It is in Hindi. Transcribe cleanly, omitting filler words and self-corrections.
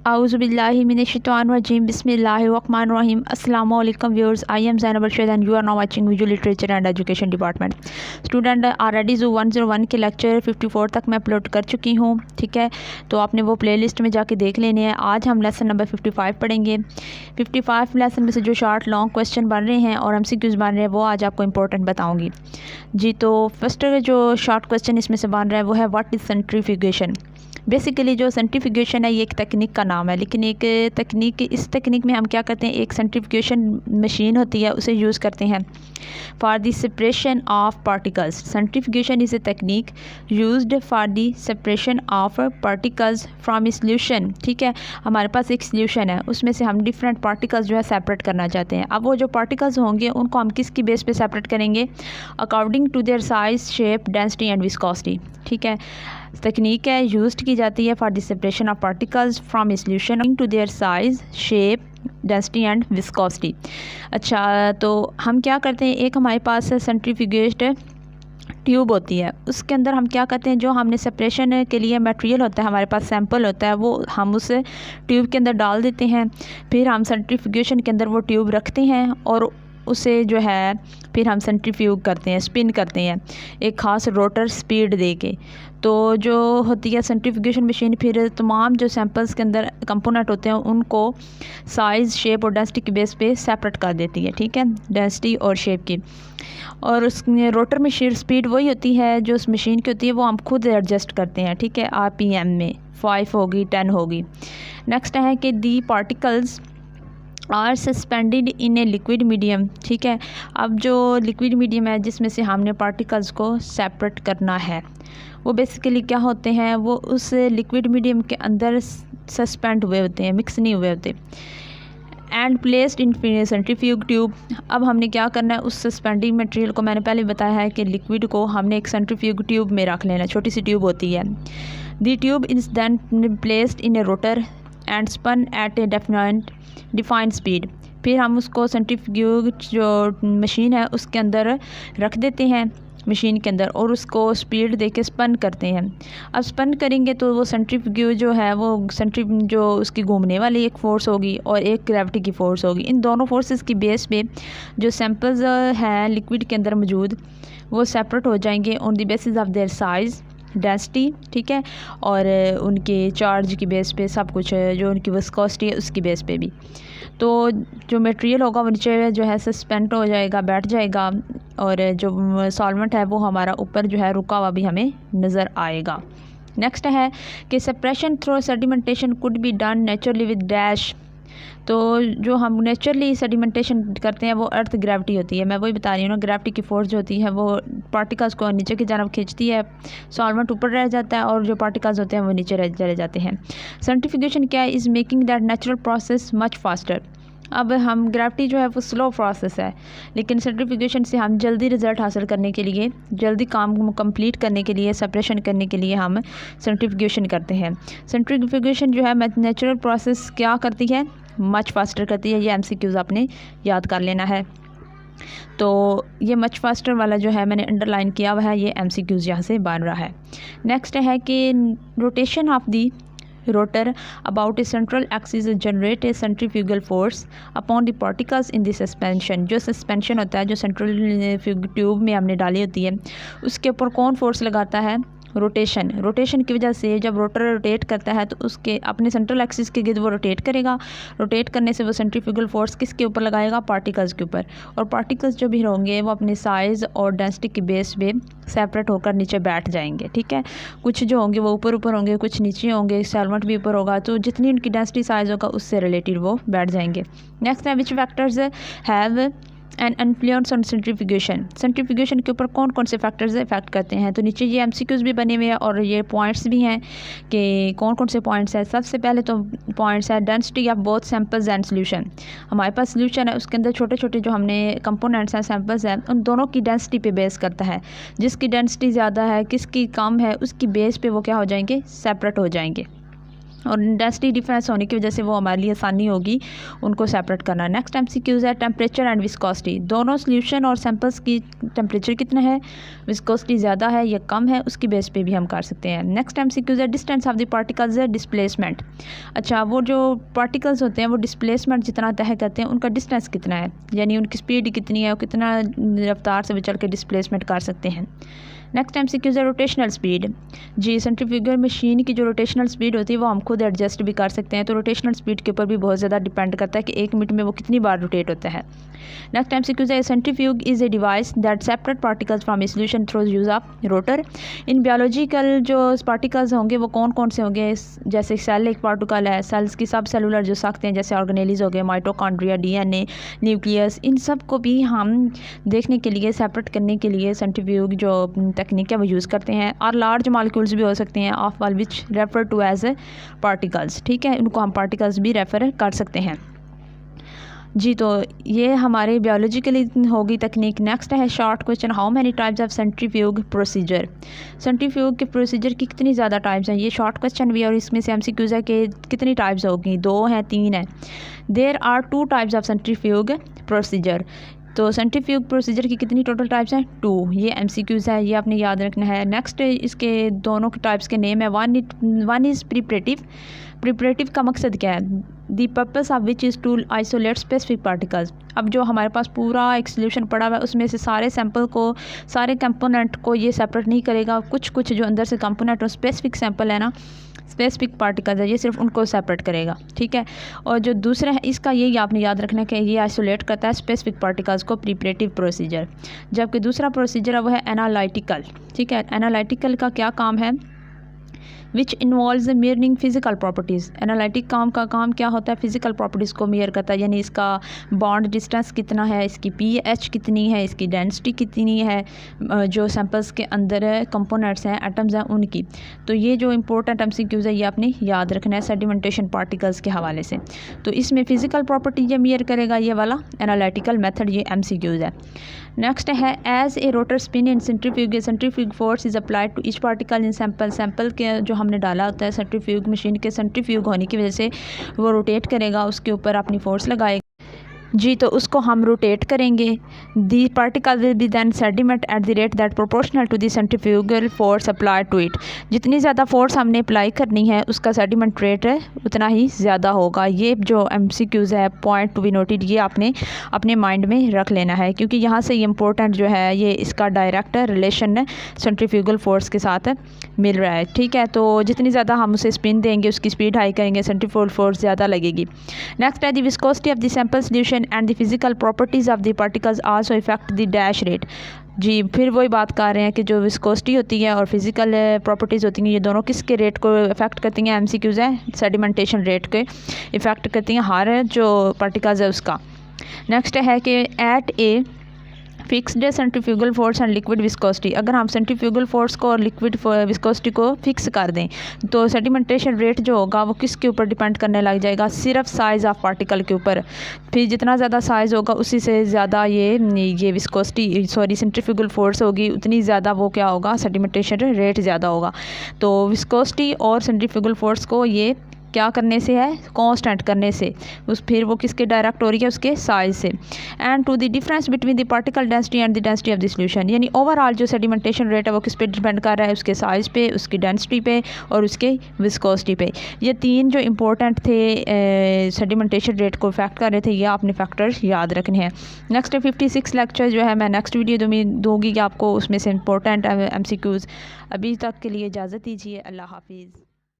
Auzubillahi minash-shaytanir-rajim. Bismillahir-rahmanir-rahim. Assalamu alaikum viewers. I am Zainab Arshad and you are now watching VUshort Literature and Education Department. Student already Zoo101 के लेक्चर 54 तक मैं अपलोड कर चुकी हूँ, ठीक है। तो आपने वो प्लेलिस्ट में जाके देख लेने हैं। आज हम लेसन नंबर 55 पढ़ेंगे। 55 लेसन में से जो शॉर्ट लॉन्ग क्वेश्चन बन रहे हैं और MCQs बन रहे हैं वो आज आपको इंपॉर्टेंट बताऊँगी जी। तो फर्स्ट जो शॉर्ट क्वेश्चन इसमें से बन रहा है वो है व्हाट इज़ सेंट्रीफ्यूगेशन। बेसिकली जो सेंट्रीफ्यूगेशन है ये एक तकनीक का नाम है, लेकिन एक तकनीक, इस तकनीक में हम क्या करते हैं, एक सेंट्रीफ्यूगेशन मशीन होती है उसे यूज़ करते हैं for the separation of particles. Centrifugation is a technique used for the separation of particles from a solution, ठीक है। हमारे पास एक सॉल्यूशन है, उसमें से हम डिफरेंट पार्टिकल्स जो है सेपरेट करना चाहते हैं। अब वो जो पार्टिकल्स होंगे उनको हम किसकी बेस पे सेपरेट करेंगे, according to their size, shape, density and viscosity, ठीक है। तकनीक है यूज्ड की जाती है for the separation of particles from a solution to their size, shape, density and viscosity. अच्छा, तो हम क्या करते हैं, एक हमारे पास सेंट्रीफ्यूगेड ट्यूब होती है, उसके अंदर हम क्या करते हैं, जो हमने सेपरेशन के लिए मटेरियल होता है, हमारे पास सैंपल होता है, वो हम उस ट्यूब के अंदर डाल देते हैं। फिर हम सेंट्रीफ्यूगेशन के अंदर वो ट्यूब रखते हैं और उसे जो है फिर हम सेंट्रीफ्यूग करते हैं, स्पिन करते हैं एक ख़ास रोटर स्पीड दे के। तो जो होती है सेंट्रीफ्यूगेशन मशीन फिर तमाम जो सैंपल्स के अंदर कंपोनेंट होते हैं उनको साइज़, शेप और डेंसिटी की बेस पे सेपरेट कर देती है, ठीक है, डेंसिटी और शेप की। और उस रोटर में स्पीड वही होती है जो उस मशीन की होती है, वो हम खुद एडजस्ट करते हैं, ठीक है। RPM में 5 होगी, 10 होगी। नेक्स्ट है कि the particles are suspended in a liquid medium, ठीक है। अब जो लिक्विड मीडियम है जिसमें से हमने पार्टिकल्स को सेपरेट करना है, वो बेसिकली क्या होते हैं, वो उस लिक्विड मीडियम के अंदर सस्पेंड हुए होते हैं, मिक्स नहीं हुए होते। And placed in centrifuge tube. अब हमने क्या करना है, उस सस्पेंडिंग मटेरियल को, मैंने पहले बताया है कि लिक्विड को हमने एक सेंट्रीफ्यूग ट्यूब में रख लेना, छोटी सी ट्यूब होती है। The tube is then placed in a rotor and spun at a defined speed. फिर हम उसको सेंट्रीफ्यूग जो मशीन है उसके अंदर रख देते हैं, मशीन के अंदर, और उसको स्पीड देके स्पन करते हैं। अब स्पन करेंगे तो वो सेंट्रीफ्यूग जो है वो जो उसकी घूमने वाली एक फ़ोर्स होगी और एक ग्रेविटी की फ़ोर्स होगी। इन दोनों फोर्सेस की बेस पे जो सैंपल्स हैं लिक्विड के अंदर मौजूद वो सेपरेट हो जाएंगे on the basis of their size, density, ठीक है, और उनके चार्ज की बेस पे, सब कुछ जो उनकी विस्कोसिटी है उसकी बेस पे भी। तो जो मटेरियल होगा वो नीचे जो है सस्पेंड हो जाएगा, बैठ जाएगा, और जो सॉल्वेंट है वो हमारा ऊपर जो है रुका हुआ भी हमें नज़र आएगा। नेक्स्ट है कि separation through sedimentation could be done naturally with dash. तो जो हम नेचुरली सेडिमेंटेशन करते हैं वो अर्थ ग्रेविटी होती है, मैं वही बता रही हूँ ना, ग्रेविटी की फोर्स जो होती है वो पार्टिकल्स को नीचे की जानब खींचती है, सॉल्वेंट ऊपर रह जाता है और जो पार्टिकल्स होते हैं वो नीचे रह चले जाते हैं। सेंट्रीफ्यूगेशन क्या है, is making that natural process much faster. अब हम ग्रेविटी जो है वो स्लो प्रोसेस है, लेकिन सेंट्रीफ्यूगेशन से हम जल्दी रिज़ल्ट हासिल करने के लिए, जल्दी काम कंप्लीट करने के लिए, सेपरेशन करने के लिए हम सेंट्रीफ्यूगेशन करते हैं। सेंट्रीफ्यूगेशन जो है नेचुरल प्रोसेस क्या करती है, मच फास्टर करती है। ये MCQs आपने याद कर लेना है। तो ये मच फास्टर वाला जो है मैंने अंडरलाइन किया हुआ है, ये MCQs यहाँ से बन रहा है। नेक्स्ट है कि rotation of the rotor about A central axis generate a centrifugal force upon the particles in the suspension. जो सस्पेंशन होता है, जो सेंट्रल ट्यूब में हमने डाली होती है, उसके ऊपर कौन फोर्स लगाता है, रोटेशन। रोटेशन की वजह से जब रोटर रोटेट करता है तो उसके अपने सेंट्रल एक्सिस के गिर्द वो रोटेट करेगा, रोटेट करने से वो सेंट्रीफ्यूगल फोर्स किसके ऊपर लगाएगा, पार्टिकल्स के ऊपर, और पार्टिकल्स जो भी होंगे वो अपने साइज़ और डेंसिटी की बेस पे सेपरेट होकर नीचे बैठ जाएंगे, ठीक है। कुछ जो होंगे वो ऊपर ऊपर होंगे, कुछ नीचे होंगे, सॉल्वेंट भी ऊपर होगा, तो जितनी उनकी डेंसिटी साइज़ होगा उससे रिलेटेड वो बैठ जाएंगे। नेक्स्ट है विच factors have and influence on centrifugation. Centrifugation के ऊपर कौन कौन से फैक्टर्स इफेक्ट करते हैं, तो नीचे ये MCQs भी बने हुए हैं और ये पॉइंट्स भी हैं कि कौन कौन से पॉइंट्स हैं। सबसे पहले तो पॉइंट्स है density of both samples and solution. हमारे पास सोल्यूशन है, उसके अंदर छोटे छोटे जो हमने कंपोनेंट्स हैं, सैंपल्स हैं, उन दोनों की डेंसिटी पे बेस करता है। जिसकी डेंसिटी ज़्यादा है, किसकी कम है, उसकी बेस पे वो क्या हो जाएंगे, सेपरेट हो जाएंगे। और डेंसिटी डिफरेंस होने की वजह से वो हमारे लिए आसानी होगी उनको सेपरेट करना। नेक्स्ट MCQs है टेम्परेचर एंड विस्कोसिटी। दोनों सोल्यूशन और सैंपल्स की टेम्परेचर कितना है, विस्कोसिटी ज़्यादा है या कम है, उसकी बेस पे भी हम कर सकते हैं। नेक्स्ट MCQs है डिस्टेंस ऑफ द पार्टिकल्स है डिस्प्लेसमेंट। अच्छा, वो जो पार्टिकल्स होते हैं वो डिस्प्लेसमेंट जितना तय करते हैं उनका डिस्टेंस कितना है, यानी उनकी स्पीड कितनी है और कितना रफ्तार से वो चल के डिस्प्लेसमेंट कर सकते हैं। नेक्स्ट MCQs है रोटेशनल स्पीड। जी, सेंट्रीफ्यूगल मशीन की जो रोटेशनल स्पीड होती है वो हम खुद एडजस्ट भी कर सकते हैं, तो रोटेशनल स्पीड के ऊपर भी बहुत ज़्यादा डिपेंड करता है कि 1 मिनट में वो कितनी बार रोटेट होता है। नेक्स्ट MCQs है centrifuge is a device that separate particles from a solution through use of rotor. In biological जो पार्टिकल्स होंगे वो कौन कौन से होंगे, जैसे सेल एक पार्टिकल है, सेल्स की सब सेलुलर जो सकते हैं जैसे ऑर्गेनेलीज हो गए, माइटोकॉन्ड्रिया, DNA, न्यूक्लियस, इन सब को भी हम देखने के लिए सेपरेट करने के लिए सेंट्रीफ्यूग जो टेक्निक है वो यूज़ करते हैं। और लार्ज मॉलिक्यूल्स भी हो सकते हैं of wall which refer to as a particles, ठीक है, उनको हम पार्टिकल्स भी रेफर कर सकते हैं। जी, तो ये हमारे बायोलॉजी के लिए होगी तकनीक। नेक्स्ट है short question, how many types of centrifuge procedure. Centrifuge के प्रोसीजर की कितनी ज़्यादा टाइप्स हैं, ये शॉर्ट क्वेश्चन भी है और इसमें से MCQs है कि कितनी टाइप्स होगी, 2 हैं 3 हैं। There are 2 types of centrifuge procedure. तो सेंट्रीफ्यूग प्रोसीजर की कितनी टोटल टाइप्स हैं, 2। ये MCQs है, ये आपने याद रखना है। नेक्स्ट इसके दोनों के टाइप्स के नेम है। One is preparative. प्रिपरेटिव का मकसद क्या है, the purpose of which is to isolate specific particles. अब जो हमारे पास पूरा एक सोल्यूशन पड़ा हुआ है उसमें से सारे सैंपल को, सारे कंपोनेंट को ये सेपरेट नहीं करेगा, कुछ जो अंदर से कंपोनेंट और स्पेसिफिक सैंपल है ना, स्पेसिफिक पार्टिकल्स है, ये सिर्फ उनको सेपरेट करेगा, ठीक है। और जो दूसरा है इसका यही आपने याद रखना है कि ये आइसोलेट करता है स्पेसिफिक पार्टिकल्स को, प्रिपरेटिव प्रोसीजर। जबकि दूसरा प्रोसीजर है वो है एनालिटिकल, ठीक है। एनालिटिकल का क्या काम है, which involves mirroring physical properties. Analytic काम का काम क्या होता है, फिजिकल प्रॉपर्टीज़ को मिरर करता है, यानी इसका बॉन्ड डिस्टेंस कितना है, इसकी pH कितनी है, इसकी डेंसिटी कितनी है, जो सैंपल्स के अंदर कंपोनेंट्स हैं, एटम्स हैं, उनकी। तो ये जो इंपॉर्टेंट MCQs है ये आपने याद रखना है सेडिमेंटेशन पार्टिकल्स के हवाले से। तो इसमें फिजिकल प्रॉपर्टी ये मिरर करेगा, ये वाला एनालिटिकल मेथड, ये MCQs है। नेक्स्ट है as a rotor spin in centrifuge, centrifuge force is applied to each particle in sample. Sample के जो हमने डाला होता है सेंट्रीफ्यूग मशीन के सेंट्रीफ्यूग होने की वजह से वो रोटेट करेगा, उसके ऊपर अपनी फोर्स लगाएगा। जी, तो उसको हम रोटेट करेंगे। The particle will be then sediment at the rate that proportional to the centrifugal force apply to it. जितनी ज़्यादा फोर्स हमने अप्लाई करनी है उसका सेडिमेंट रेट है उतना ही ज़्यादा होगा। ये जो MCQs है, पॉइंट टू बी नोटेड, ये आपने अपने माइंड में रख लेना है, क्योंकि यहाँ से ये इंपॉर्टेंट जो है ये इसका डायरेक्ट रिलेशन सेंट्रीफ्यूगल फोर्स के साथ मिल रहा है, ठीक है। तो जितनी ज़्यादा हम उसे स्पिन देंगे उसकी स्पीड हाई करेंगे, सेंट्रीफ्यूगल फोर्स ज़्यादा लगेगी। नेक्स्ट है the viscosity of the sample solution and the physical properties of the particles also affect the dash rate। जी, फिर वही बात कर रहे हैं कि जो विस्कोसिटी होती है और फिजिकल प्रॉपर्टीज़ होती हैं ये दोनों किसके रेट को इफेक्ट करती हैं, MCQs है सेडिमेंटेशन रेट के इफेक्ट करती हैं, हर जो पार्टिकल्स है उसका। नेक्स्ट है कि at a fixed centrifugal force and liquid viscosity. अगर हम सेंट्रीफ्यूगल फोर्स को और लिक्विड विस्कोसिटी को फिक्स कर दें तो सेडिमेंटेशन रेट जो होगा वो किसके ऊपर डिपेंड करने लग जाएगा, सिर्फ साइज़ ऑफ पार्टिकल के ऊपर। फिर जितना ज़्यादा साइज़ होगा उसी से ज़्यादा ये विस्कोसिटी सेंट्रीफ्यूगल फोर्स होगी, उतनी ज़्यादा वो क्या होगा, सेडिमेंटेशन रेट ज़्यादा होगा। तो विस्कोसिटी और सेंट्रीफ्यूगल फोर्स को ये क्या करने से है, कांस्टेंट करने से, फिर वो किसके डायरेक्ट हो रही है, उसके साइज से। And to the difference between the particle density and the density of the solution, यानी ओवरऑल जो सेडिमेंटेशन रेट है वो किस पे डिपेंड कर रहा है, उसके साइज़ पे, उसकी डेंसिटी पे और उसके विस्कोसिटी पे। ये 3 जो इंपॉर्टेंट थे सेडिमेंटेशन रेट को इफेक्ट कर रहे थे, ये आपने फैक्टर्स याद रखने हैं। नेक्स्ट 56 लेक्चर जो है मैं नेक्स्ट वीडियो दूँगी कि आपको उसमें से इंपॉर्टेंट MCQs। अभी तक के लिए इजाज़त दीजिए, अल्लाह हाफिज़।